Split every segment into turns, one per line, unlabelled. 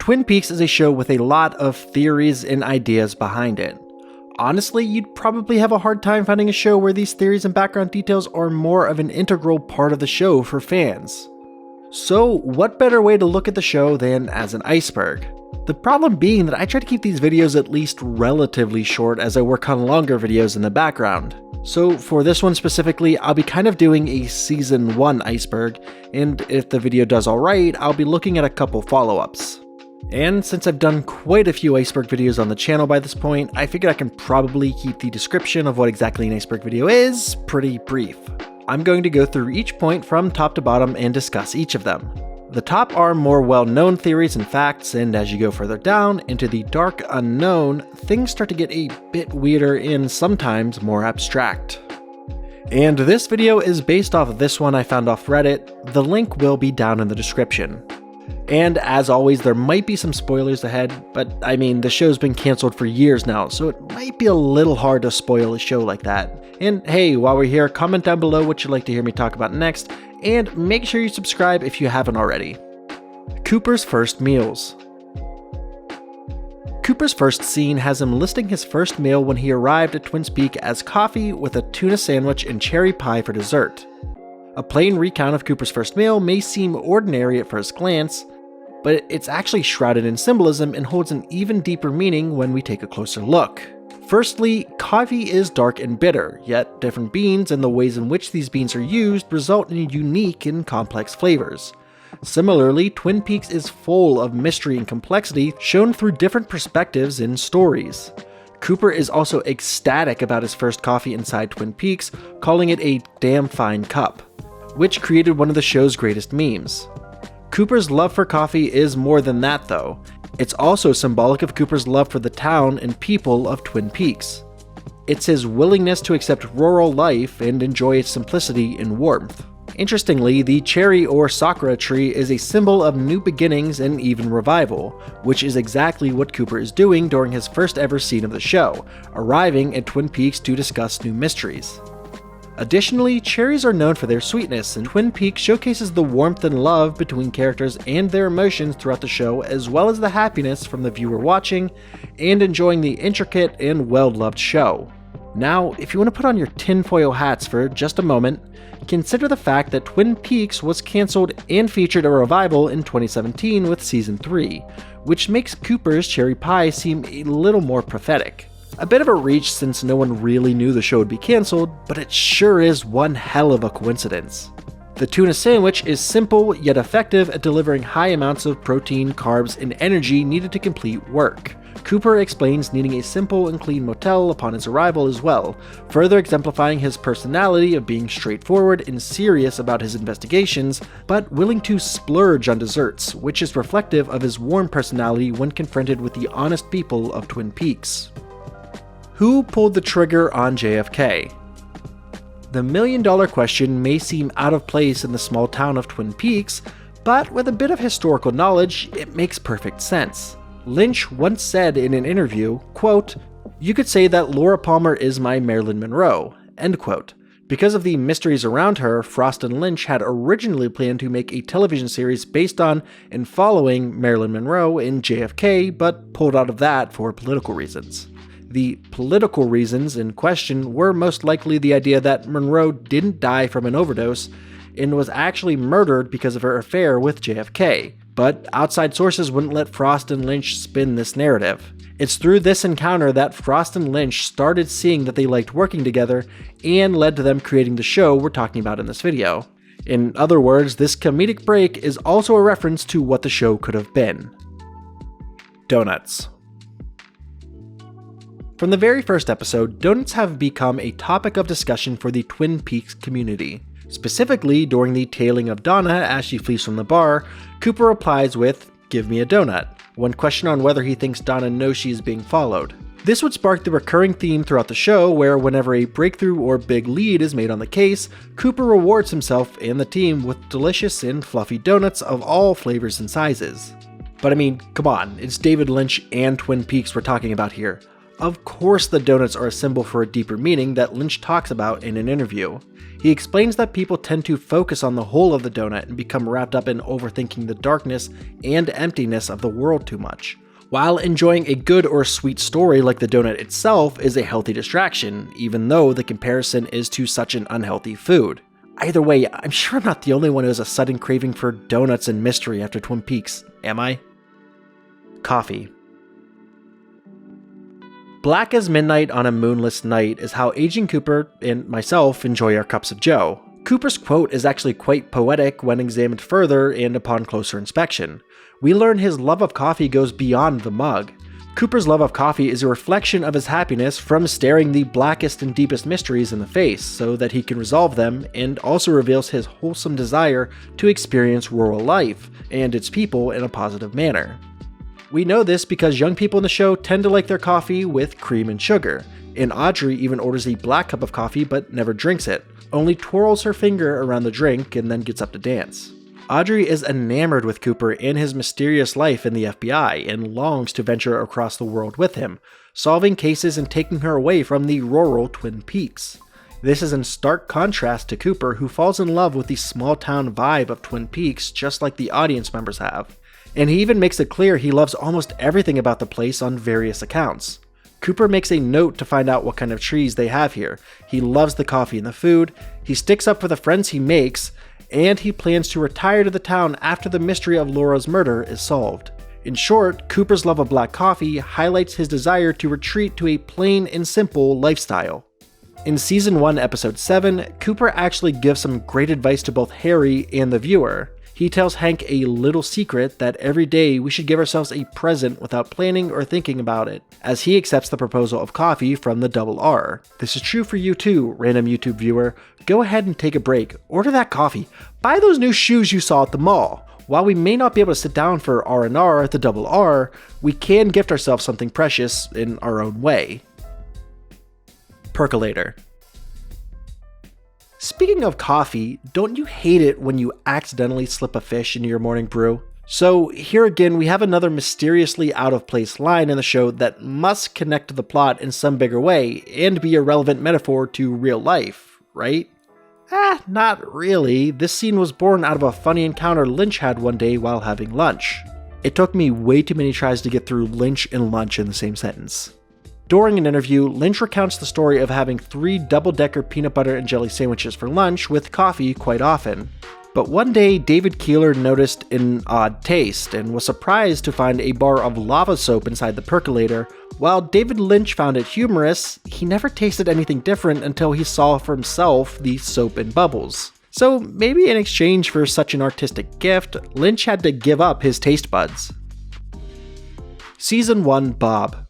Twin Peaks is a show with a lot of theories and ideas behind it. Honestly, you'd probably have a hard time finding a show where these theories and background details are more of an integral part of the show for fans. So what better way to look at the show than as an iceberg? The problem being that I try to keep these videos at least relatively short as I work on longer videos in the background. So for this one specifically, I'll be kind of doing a season 1 iceberg, and if the video does alright, I'll be looking at a couple follow-ups. And since I've done quite a few iceberg videos on the channel by this point, I figured I can probably keep the description of what exactly an iceberg video is pretty brief. I'm going to go through each point from top to bottom and discuss each of them. The top are more well-known theories and facts, and as you go further down into the dark unknown, things start to get a bit weirder and sometimes more abstract. And this video is based off of this one I found off Reddit. The link will be down in the description. And as always, there might be some spoilers ahead, but I mean, the show's been cancelled for years now, so it might be a little hard to spoil a show like that. And hey, while we're here, comment down below what you'd like to hear me talk about next, and make sure you subscribe if you haven't already. Cooper's first meals. Cooper's first scene has him listing his first meal when he arrived at Twin Peaks as coffee with a tuna sandwich and cherry pie for dessert. A plain recount of Cooper's first meal may seem ordinary at first glance, but it's actually shrouded in symbolism and holds an even deeper meaning when we take a closer look. Firstly, coffee is dark and bitter, yet different beans and the ways in which these beans are used result in unique and complex flavors. Similarly, Twin Peaks is full of mystery and complexity shown through different perspectives and stories. Cooper is also ecstatic about his first coffee inside Twin Peaks, calling it a damn fine cup, which created one of the show's greatest memes. Cooper's love for coffee is more than that though. It's also symbolic of Cooper's love for the town and people of Twin Peaks. It's his willingness to accept rural life and enjoy its simplicity and warmth. Interestingly, the cherry or sakura tree is a symbol of new beginnings and even revival, which is exactly what Cooper is doing during his first ever scene of the show, arriving at Twin Peaks to discuss new mysteries. Additionally, cherries are known for their sweetness, and Twin Peaks showcases the warmth and love between characters and their emotions throughout the show, as well as the happiness from the viewer watching and enjoying the intricate and well-loved show. Now, if you want to put on your tinfoil hats for just a moment, consider the fact that Twin Peaks was cancelled and featured a revival in 2017 with Season 3, which makes Cooper's cherry pie seem a little more prophetic. A bit of a reach since no one really knew the show would be cancelled, but it sure is one hell of a coincidence. The tuna sandwich is simple yet effective at delivering high amounts of protein, carbs, and energy needed to complete work. Cooper explains needing a simple and clean motel upon his arrival as well, further exemplifying his personality of being straightforward and serious about his investigations, but willing to splurge on desserts, which is reflective of his warm personality when confronted with the honest people of Twin Peaks. Who pulled the trigger on JFK? The million-dollar question may seem out of place in the small town of Twin Peaks, but with a bit of historical knowledge, it makes perfect sense. Lynch once said in an interview, quote, "You could say that Laura Palmer is my Marilyn Monroe," end quote. Because of the mysteries around her, Frost and Lynch had originally planned to make a television series based on and following Marilyn Monroe in JFK, but pulled out of that for political reasons. The political reasons in question were most likely the idea that Monroe didn't die from an overdose and was actually murdered because of her affair with JFK, but outside sources wouldn't let Frost and Lynch spin this narrative. It's through this encounter that Frost and Lynch started seeing that they liked working together and led to them creating the show we're talking about in this video. In other words, this comedic break is also a reference to what the show could have been. Donuts. From the very first episode, donuts have become a topic of discussion for the Twin Peaks community. Specifically, during the tailing of Donna as she flees from the bar, Cooper replies with, "Give me a donut," when questioned on whether he thinks Donna knows she is being followed. This would spark the recurring theme throughout the show where whenever a breakthrough or big lead is made on the case, Cooper rewards himself and the team with delicious and fluffy donuts of all flavors and sizes. But I mean, come on, it's David Lynch and Twin Peaks we're talking about here. Of course the donuts are a symbol for a deeper meaning that Lynch talks about in an interview. He explains that people tend to focus on the whole of the donut and become wrapped up in overthinking the darkness and emptiness of the world too much. While enjoying a good or sweet story like the donut itself is a healthy distraction, even though the comparison is to such an unhealthy food. Either way, I'm sure I'm not the only one who has a sudden craving for donuts and mystery after Twin Peaks, am I? Coffee. Black as midnight on a moonless night is how aging Cooper and myself enjoy our cups of joe. Cooper's quote is actually quite poetic when examined further and upon closer inspection. We learn his love of coffee goes beyond the mug. Cooper's love of coffee is a reflection of his happiness from staring the blackest and deepest mysteries in the face so that he can resolve them, and also reveals his wholesome desire to experience rural life and its people in a positive manner. We know this because young people in the show tend to like their coffee with cream and sugar, and Audrey even orders a black cup of coffee but never drinks it, only twirls her finger around the drink and then gets up to dance. Audrey is enamored with Cooper and his mysterious life in the FBI and longs to venture across the world with him, solving cases and taking her away from the rural Twin Peaks. This is in stark contrast to Cooper, who falls in love with the small-town vibe of Twin Peaks just like the audience members have. And he even makes it clear he loves almost everything about the place on various accounts. Cooper makes a note to find out what kind of trees they have here. He loves the coffee and the food, he sticks up for the friends he makes, and he plans to retire to the town after the mystery of Laura's murder is solved. In short, Cooper's love of black coffee highlights his desire to retreat to a plain and simple lifestyle. In Season 1, Episode 7, Cooper actually gives some great advice to both Harry and the viewer. He tells Hank a little secret that every day we should give ourselves a present without planning or thinking about it, as he accepts the proposal of coffee from the Double R. This is true for you too, random YouTube viewer. Go ahead and take a break, order that coffee, buy those new shoes you saw at the mall. While we may not be able to sit down for R&R at the Double R, we can gift ourselves something precious in our own way. Percolator. Speaking of coffee, don't you hate it when you accidentally slip a fish into your morning brew? So here again, we have another mysteriously out of place line in the show that must connect to the plot in some bigger way and be a relevant metaphor to real life, right? Not really. This scene was born out of a funny encounter Lynch had one day while having lunch. It took me way too many tries to get through Lynch and lunch in the same sentence. During an interview, Lynch recounts the story of having 3 double-decker peanut butter and jelly sandwiches for lunch with coffee quite often. But one day, David Keeler noticed an odd taste and was surprised to find a bar of lava soap inside the percolator. While David Lynch found it humorous, he never tasted anything different until he saw for himself the soap and bubbles. So maybe in exchange for such an artistic gift, Lynch had to give up his taste buds. Season 1, Bob.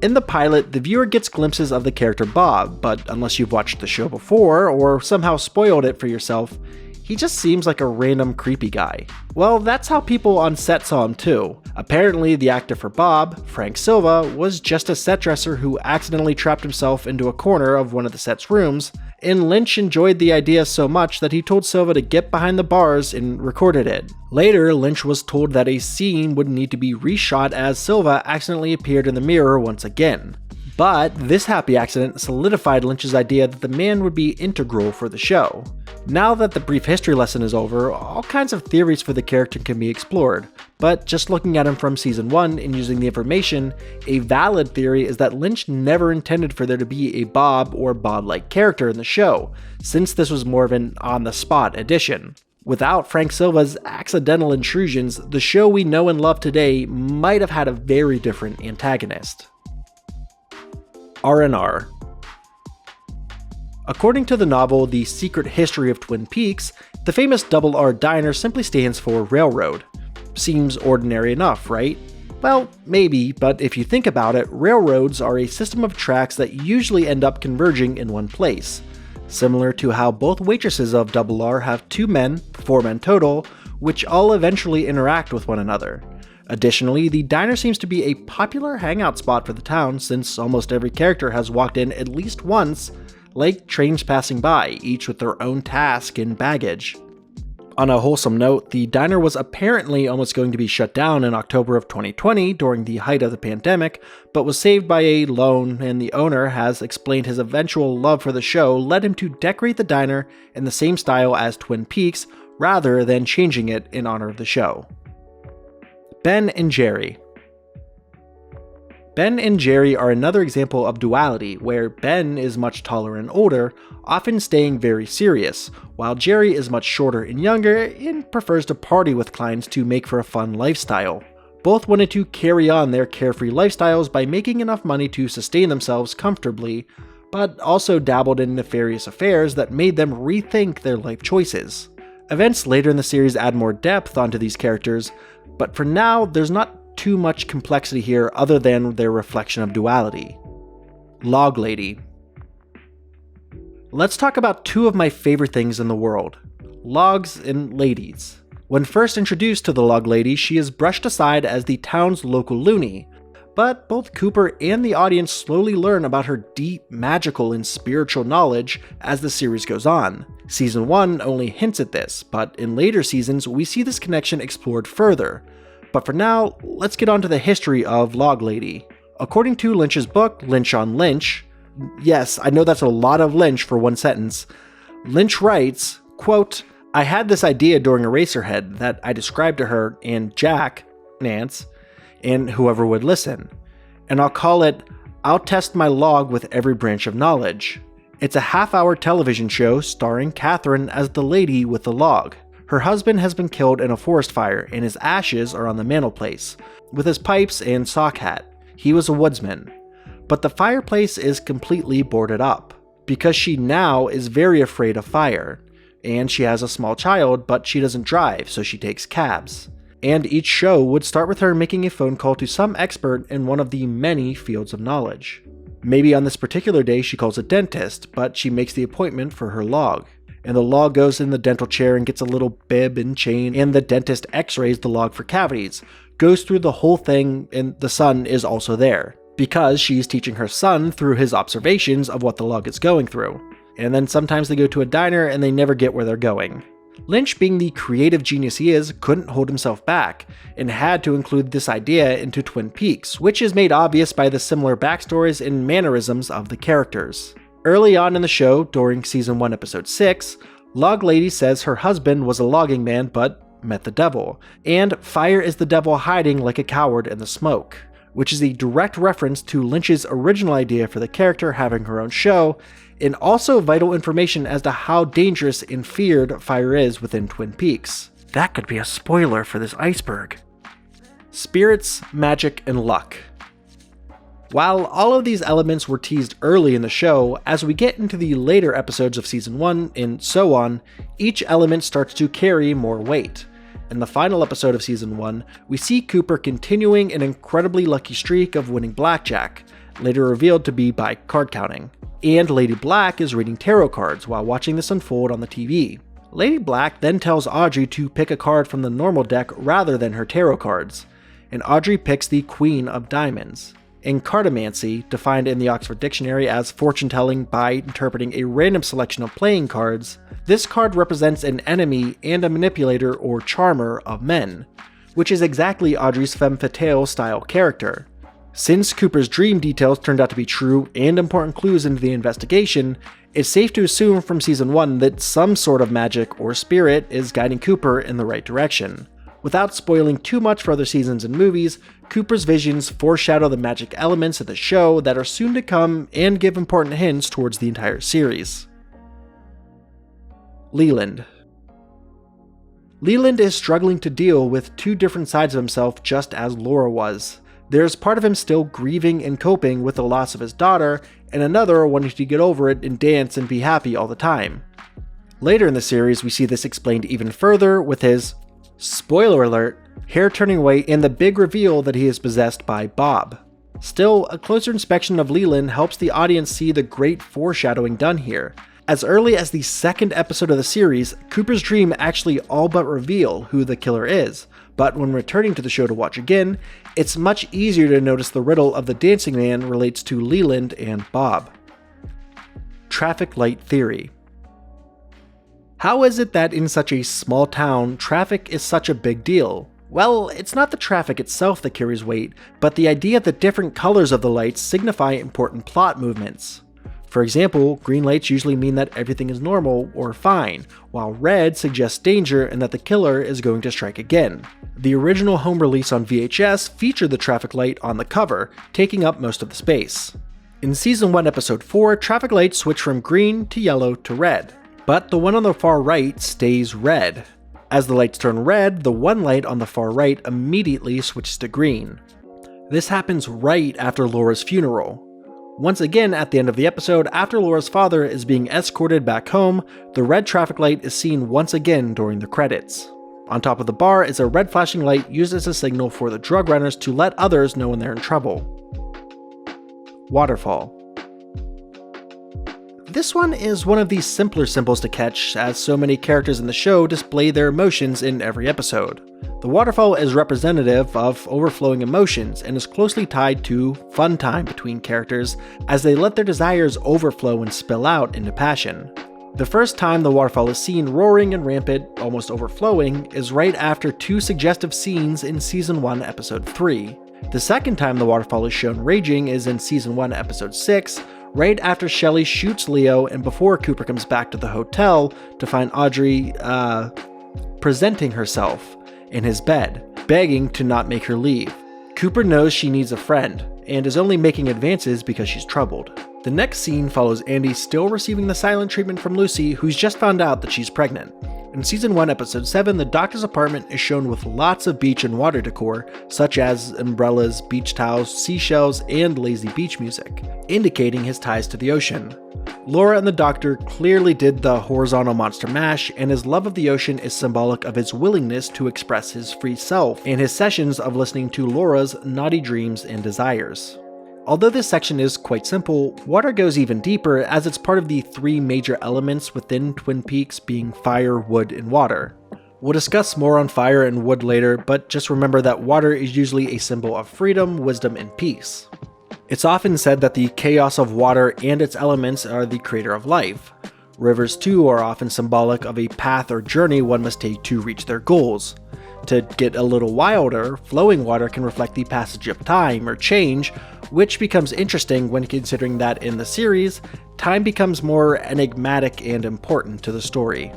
In the pilot, the viewer gets glimpses of the character Bob, but unless you've watched the show before, or somehow spoiled it for yourself, he just seems like a random creepy guy. Well, that's how people on set saw him too. Apparently, the actor for Bob, Frank Silva, was just a set dresser who accidentally trapped himself into a corner of one of the set's rooms, and Lynch enjoyed the idea so much that he told Silva to get behind the bars and recorded it. Later, Lynch was told that a scene would need to be reshot as Silva accidentally appeared in the mirror once again. But this happy accident solidified Lynch's idea that the man would be integral for the show. Now that the brief history lesson is over, all kinds of theories for the character can be explored, but just looking at him from Season 1 and using the information, a valid theory is that Lynch never intended for there to be a Bob or Bob-like character in the show, since this was more of an on-the-spot addition. Without Frank Silva's accidental intrusions, the show we know and love today might have had a very different antagonist. R&R. According to the novel The Secret History of Twin Peaks, the famous Double R Diner simply stands for railroad. Seems ordinary enough, right? Well, maybe, but if you think about it, railroads are a system of tracks that usually end up converging in one place. Similar to how both waitresses of Double R have 2 men, 4 men total, which all eventually interact with one another. Additionally, the diner seems to be a popular hangout spot for the town since almost every character has walked in at least once, like trains passing by, each with their own task and baggage. On a wholesome note, the diner was apparently almost going to be shut down in October of 2020 during the height of the pandemic, but was saved by a loan, and the owner has explained his eventual love for the show led him to decorate the diner in the same style as Twin Peaks rather than changing it in honor of the show. Ben and Jerry. Ben and Jerry are another example of duality, where Ben is much taller and older, often staying very serious, while Jerry is much shorter and younger and prefers to party with clients to make for a fun lifestyle. Both wanted to carry on their carefree lifestyles by making enough money to sustain themselves comfortably, but also dabbled in nefarious affairs that made them rethink their life choices. Events later in the series add more depth onto these characters, but for now, there's not too much complexity here other than their reflection of duality. Log Lady. Let's talk about two of my favorite things in the world: logs and ladies. When first introduced to the Log Lady, she is brushed aside as the town's local loony, but both Cooper and the audience slowly learn about her deep magical and spiritual knowledge as the series goes on. Season 1 only hints at this, but in later seasons we see this connection explored further. But for now, let's get on to the history of Log Lady. According to Lynch's book, Lynch on Lynch, yes, I know that's a lot of Lynch for one sentence, Lynch writes, quote, "I had this idea during Eraserhead that I described to her and Jack, Nance, and whoever would listen. And I'll call it, I'll Test My Log with Every Branch of Knowledge. It's a half-hour television show starring Catherine as the lady with the log. Her husband has been killed in a forest fire, and his ashes are on the mantelpiece, with his pipes and sock hat. He was a woodsman. But the fireplace is completely boarded up, because she now is very afraid of fire. And she has a small child, but she doesn't drive, so she takes cabs. And each show would start with her making a phone call to some expert in one of the many fields of knowledge. Maybe on this particular day she calls a dentist, but she makes the appointment for her log. And the log goes in the dental chair and gets a little bib and chain, and the dentist x-rays the log for cavities, goes through the whole thing, and the son is also there, because she's teaching her son through his observations of what the log is going through. And then sometimes they go to a diner and they never get where they're going. Lynch, being the creative genius he is, couldn't hold himself back, and had to include this idea into Twin Peaks, which is made obvious by the similar backstories and mannerisms of the characters. Early on in the show, during Season 1 Episode 6, Log Lady says her husband was a logging man but met the devil, and fire is the devil hiding like a coward in the smoke, which is a direct reference to Lynch's original idea for the character having her own show, and also vital information as to how dangerous and feared fire is within Twin Peaks. That could be a spoiler for this iceberg. Spirits, magic, and luck. While all of these elements were teased early in the show, as we get into the later episodes of Season 1 and so on, each element starts to carry more weight. In the final episode of Season 1, we see Cooper continuing an incredibly lucky streak of winning blackjack, later revealed to be by card counting. And Lady Black is reading tarot cards while watching this unfold on the TV. Lady Black then tells Audrey to pick a card from the normal deck rather than her tarot cards, and Audrey picks the Queen of Diamonds. In cartomancy, defined in the Oxford Dictionary as fortune-telling by interpreting a random selection of playing cards, this card represents an enemy and a manipulator or charmer of men, which is exactly Audrey's femme fatale style character. Since Cooper's dream details turned out to be true and important clues into the investigation, it's safe to assume from Season 1 that some sort of magic or spirit is guiding Cooper in the right direction. Without spoiling too much for other seasons and movies, Cooper's visions foreshadow the magic elements of the show that are soon to come and give important hints towards the entire series. Leland. Leland is struggling to deal with two different sides of himself just as Laura was. There's part of him still grieving and coping with the loss of his daughter, and another wanting to get over it and dance and be happy all the time. Later in the series, we see this explained even further with his, spoiler alert, hair turning white and the big reveal that he is possessed by Bob. Still, a closer inspection of Leland helps the audience see the great foreshadowing done here. As early as the second episode of the series, Cooper's dream actually all but reveal who the killer is, but when returning to the show to watch again, it's much easier to notice the riddle of the dancing man relates to Leland and Bob. Traffic light theory. How is it that in such a small town, traffic is such a big deal? Well, it's not the traffic itself that carries weight, but the idea that different colors of the lights signify important plot movements. For example, green lights usually mean that everything is normal or fine, while red suggests danger and that the killer is going to strike again. The original home release on VHS featured the traffic light on the cover, taking up most of the space. In Season 1 Episode 4, traffic lights switch from green to yellow to red, but the one on the far right stays red. As the lights turn red, the one light on the far right immediately switches to green. This happens right after Laura's funeral. Once again, at the end of the episode, after Laura's father is being escorted back home, the red traffic light is seen once again during the credits. On top of the bar is a red flashing light used as a signal for the drug runners to let others know when they're in trouble. Waterfall. This one is one of the simpler symbols to catch, as so many characters in the show display their emotions in every episode. The waterfall is representative of overflowing emotions and is closely tied to fun time between characters as they let their desires overflow and spill out into passion. The first time the waterfall is seen roaring and rampant, almost overflowing, is right after two suggestive scenes in Season 1 Episode 3. The second time the waterfall is shown raging is in Season 1 Episode 6, right after Shelley shoots Leo and before Cooper comes back to the hotel to find Audrey, presenting herself in his bed, begging to not make her leave. Cooper knows she needs a friend, and is only making advances because she's troubled. The next scene follows Andy still receiving the silent treatment from Lucy, who's just found out that she's pregnant. In Season 1 Episode 7, the doctor's apartment is shown with lots of beach and water decor, such as umbrellas, beach towels, seashells, and lazy beach music, indicating his ties to the ocean. Laura and the doctor clearly did the horizontal monster mash, and his love of the ocean is symbolic of his willingness to express his free self and his sessions of listening to Laura's naughty dreams and desires. Although this section is quite simple, water goes even deeper as it's part of the three major elements within Twin Peaks being fire, wood, and water. We'll discuss more on fire and wood later, but just remember that water is usually a symbol of freedom, wisdom, and peace. It's often said that the chaos of water and its elements are the creator of life. Rivers too are often symbolic of a path or journey one must take to reach their goals. To get a little wilder, flowing water can reflect the passage of time or change, which becomes interesting when considering that in the series, time becomes more enigmatic and important to the story.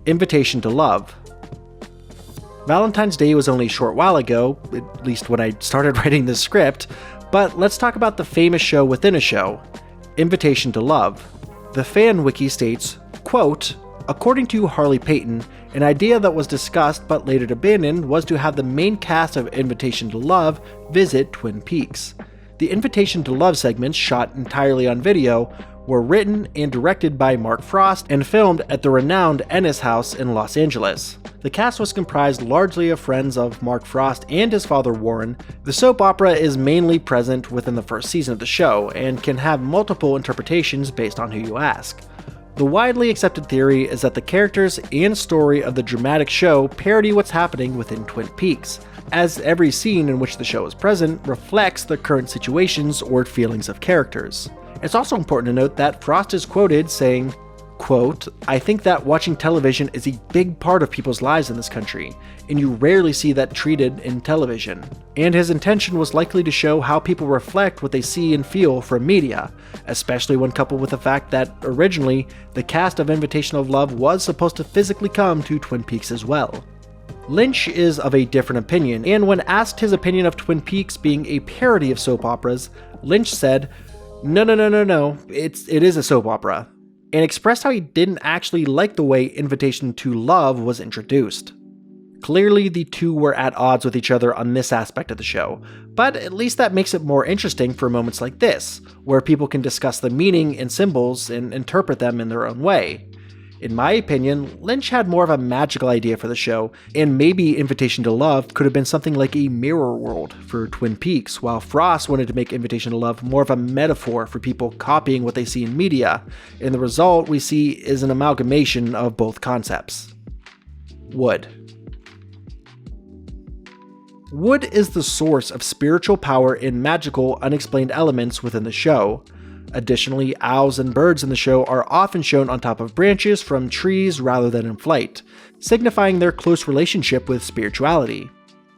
Invitation to Love. Valentine's Day was only a short while ago, at least when I started writing this script, but let's talk about the famous show within a show, Invitation to Love. The fan wiki states, quote, "According to Harley Payton, an idea that was discussed but later abandoned was to have the main cast of Invitation to Love visit Twin Peaks. The Invitation to Love segments, shot entirely on video, were written and directed by Mark Frost and filmed at the renowned Ennis House in Los Angeles. The cast was comprised largely of friends of Mark Frost and his father Warren. The soap opera is mainly present within the first season of the show and can have multiple interpretations based on who you ask. The widely accepted theory is that the characters and story of the dramatic show parody what's happening within Twin Peaks, as every scene in which the show is present reflects the current situations or feelings of characters. It's also important to note that Frost is quoted saying, quote, "I think that watching television is a big part of people's lives in this country, and you rarely see that treated in television." And his intention was likely to show how people reflect what they see and feel from media, especially when coupled with the fact that originally, the cast of Invitation of Love was supposed to physically come to Twin Peaks as well. Lynch is of a different opinion, and when asked his opinion of Twin Peaks being a parody of soap operas, Lynch said, No, it is a soap opera, and expressed how he didn't actually like the way Invitation to Love was introduced. Clearly, the two were at odds with each other on this aspect of the show, but at least that makes it more interesting for moments like this, where people can discuss the meaning and symbols and interpret them in their own way. In my opinion, Lynch had more of a magical idea for the show, and maybe Invitation to Love could have been something like a mirror world for Twin Peaks, while Frost wanted to make Invitation to Love more of a metaphor for people copying what they see in media, and the result we see is an amalgamation of both concepts. Wood. Wood is the source of spiritual power and magical, unexplained elements within the show. Additionally, owls and birds in the show are often shown on top of branches from trees rather than in flight, signifying their close relationship with spirituality.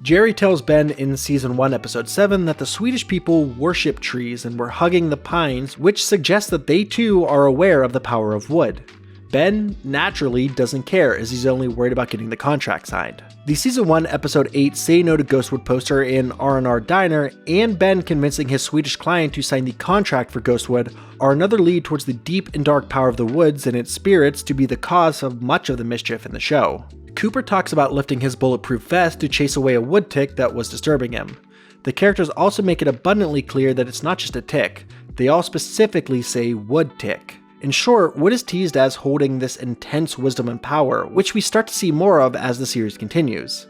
Jerry tells Ben in Season 1, Episode 7 that the Swedish people worship trees and were hugging the pines, which suggests that they too are aware of the power of wood. Ben, naturally, doesn't care as he's only worried about getting the contract signed. The Season 1, Episode 8 Say No to Ghostwood poster in R&R Diner and Ben convincing his Swedish client to sign the contract for Ghostwood are another lead towards the deep and dark power of the woods and its spirits to be the cause of much of the mischief in the show. Cooper talks about lifting his bulletproof vest to chase away a wood tick that was disturbing him. The characters also make it abundantly clear that it's not just a tick, they all specifically say wood tick. In short, Wood is teased as holding this intense wisdom and power, which we start to see more of as the series continues.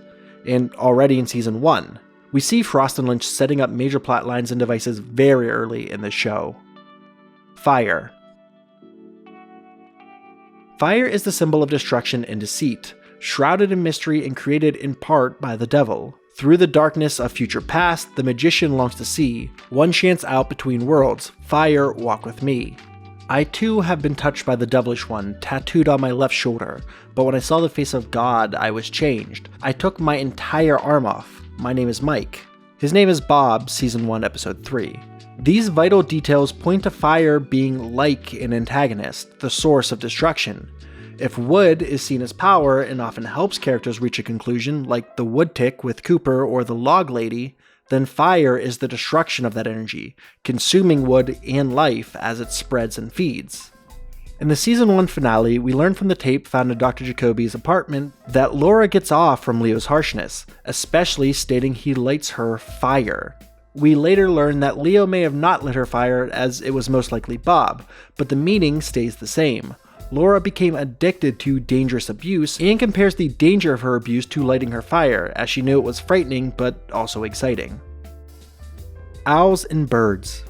And already in Season 1, we see Frost and Lynch setting up major plot lines and devices very early in the show. Fire. Fire is the symbol of destruction and deceit, shrouded in mystery and created in part by the devil. Through the darkness of future past, the magician longs to see, one chance out between worlds, fire walk with me. I too have been touched by the devilish one, tattooed on my left shoulder, but when I saw the face of God, I was changed. I took my entire arm off. My name is Mike. His name is Bob, Season 1, Episode 3. These vital details point to fire being like an antagonist, the source of destruction. If wood is seen as power and often helps characters reach a conclusion, like the wood tick with Cooper or the log lady, then fire is the destruction of that energy, consuming wood and life as it spreads and feeds. In the Season 1 finale, we learn from the tape found in Dr. Jacoby's apartment that Laura gets off from Leo's harshness, especially stating he lights her fire. We later learn that Leo may have not lit her fire as it was most likely Bob, but the meaning stays the same. Laura became addicted to dangerous abuse and compares the danger of her abuse to lighting her fire, as she knew it was frightening but also exciting. Owls and birds.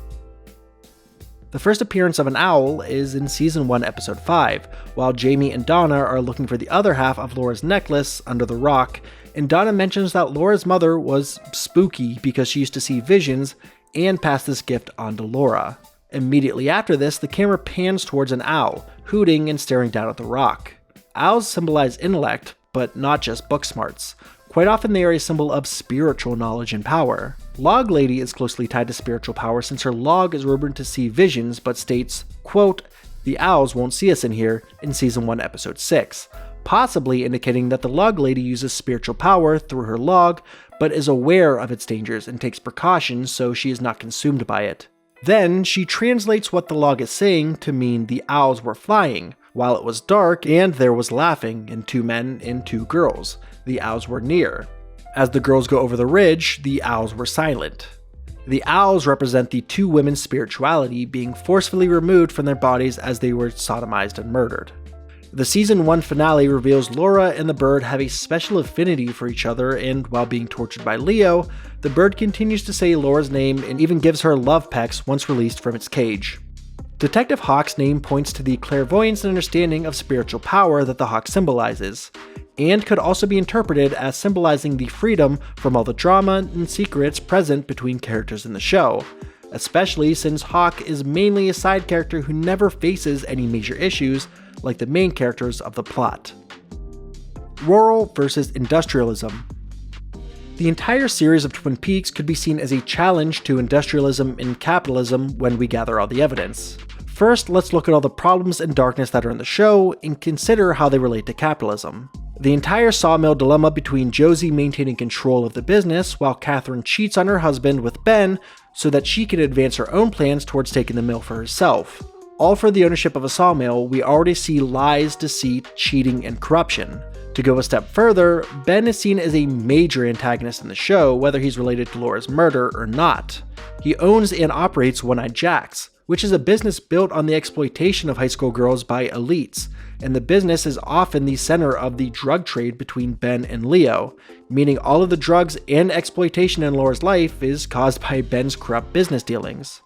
The first appearance of an owl is in Season 1, Episode 5, while Jamie and Donna are looking for the other half of Laura's necklace under the rock, and Donna mentions that Laura's mother was spooky because she used to see visions and pass this gift on to Laura. Immediately after this, the camera pans towards an owl, hooting and staring down at the rock. Owls symbolize intellect, but not just book smarts. Quite often they are a symbol of spiritual knowledge and power. Log Lady is closely tied to spiritual power since her log is rumored to see visions but states, quote, "The owls won't see us in here" in Season 1, Episode 6, possibly indicating that the Log Lady uses spiritual power through her log, but is aware of its dangers and takes precautions so she is not consumed by it. Then, she translates what the log is saying to mean the owls were flying, while it was dark and there was laughing, and 2 men and 2 girls. The owls were near. As the girls go over the ridge, the owls were silent. The owls represent the 2 women's spirituality being forcefully removed from their bodies as they were sodomized and murdered. The Season 1 finale reveals Laura and the bird have a special affinity for each other, and while being tortured by Leo, the bird continues to say Laura's name and even gives her love pecks once released from its cage. Detective Hawk's name points to the clairvoyance and understanding of spiritual power that the hawk symbolizes, and could also be interpreted as symbolizing the freedom from all the drama and secrets present between characters in the show, especially since Hawk is mainly a side character who never faces any major issues like the main characters of the plot. Rural versus industrialism. The entire series of Twin Peaks could be seen as a challenge to industrialism and capitalism when we gather all the evidence. First, let's look at all the problems and darkness that are in the show and consider how they relate to capitalism. The entire sawmill dilemma between Josie maintaining control of the business while Catherine cheats on her husband with Ben so that she can advance her own plans towards taking the mill for herself. All for the ownership of a sawmill, we already see lies, deceit, cheating, and corruption. To go a step further, Ben is seen as a major antagonist in the show, whether he's related to Laura's murder or not. He owns and operates One-Eyed Jack's, which is a business built on the exploitation of high school girls by elites, and the business is often the center of the drug trade between Ben and Leo, meaning all of the drugs and exploitation in Laura's life is caused by Ben's corrupt business dealings.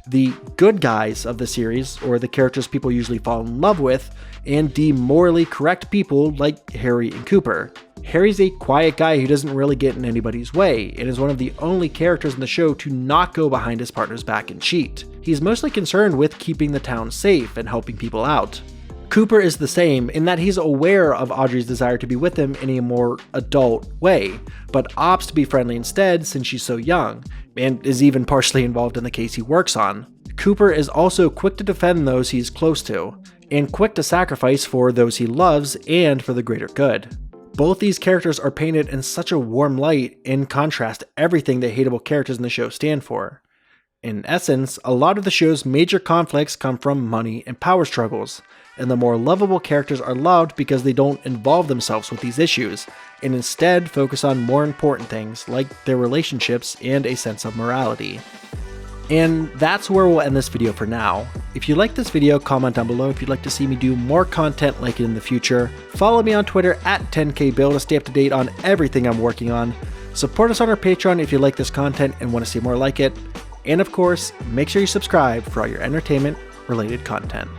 The good guys of the series, or the characters people usually fall in love with and deem morally correct people like Harry and Cooper. Harry's a quiet guy who doesn't really get in anybody's way, and is one of the only characters in the show to not go behind his partner's back and cheat. He's mostly concerned with keeping the town safe and helping people out. Cooper is the same in that he's aware of Audrey's desire to be with him in a more adult way, but opts to be friendly instead since she's so young, and is even partially involved in the case he works on. Cooper is also quick to defend those he's close to, and quick to sacrifice for those he loves and for the greater good. Both these characters are painted in such a warm light in contrast to everything the hateable characters in the show stand for. In essence, a lot of the show's major conflicts come from money and power struggles, and the more lovable characters are loved because they don't involve themselves with these issues, and instead focus on more important things like their relationships and a sense of morality. And that's where we'll end this video for now. If you like this video, comment down below if you'd like to see me do more content like it in the future. Follow me on Twitter at 10kbill to stay up to date on everything I'm working on. Support us on our Patreon if you like this content and want to see more like it. And of course, make sure you subscribe for all your entertainment related content.